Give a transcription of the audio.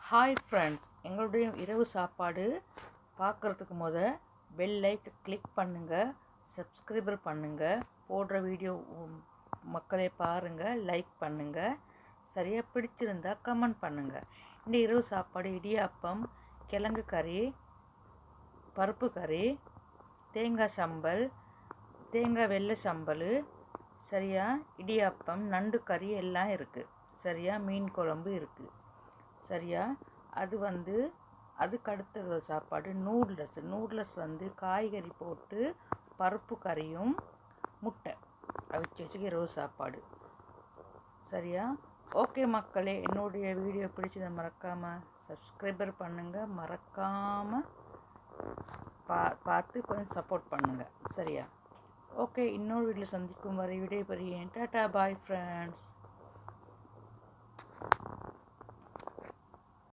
Hi friends, எங்களுடைய இரவு சாப்பாடு பார்க்குறதுக்கு பெல் லைக் கிளிக் பண்ணுங்கள், சப்ஸ்கிரைபர் பண்ணுங்கள், போடுற வீடியோ மக்களே பாருங்கள், லைக் பண்ணுங்கள், சரியாக பிடிச்சிருந்தால் கமெண்ட் பண்ணுங்கள். இந்த இரவு சாப்பாடு இடியாப்பம், கிழங்கு கறி, பருப்பு கறி, தேங்காய் சம்பல், தேங்காய் வெள்ளை சம்பல், சரியா இடியாப்பம், நண்டு கறி எல்லாம் இருக்குது. சரியா மீன் குழம்பு இருக்குது. சரியா அதுக்கு அடுத்த சாப்பாடு நூடுல்ஸ் காய்கறி போட்டு பருப்பு கறியும் முட்டை வச்சு இரவு சாப்பாடு. சரியா ஓகே மக்களே, என்னுடைய வீடியோ பிடிச்சதை மறக்காமல் சப்ஸ்கிரைபர் பண்ணுங்கள், மறக்காமல் பார்த்து கொஞ்சம் சப்போர்ட் பண்ணுங்கள். சரியா ஓகே, இன்னொரு வீடியோவில் சந்திக்கும் வரை விடைபெறுகிறேன். Tata bye friends.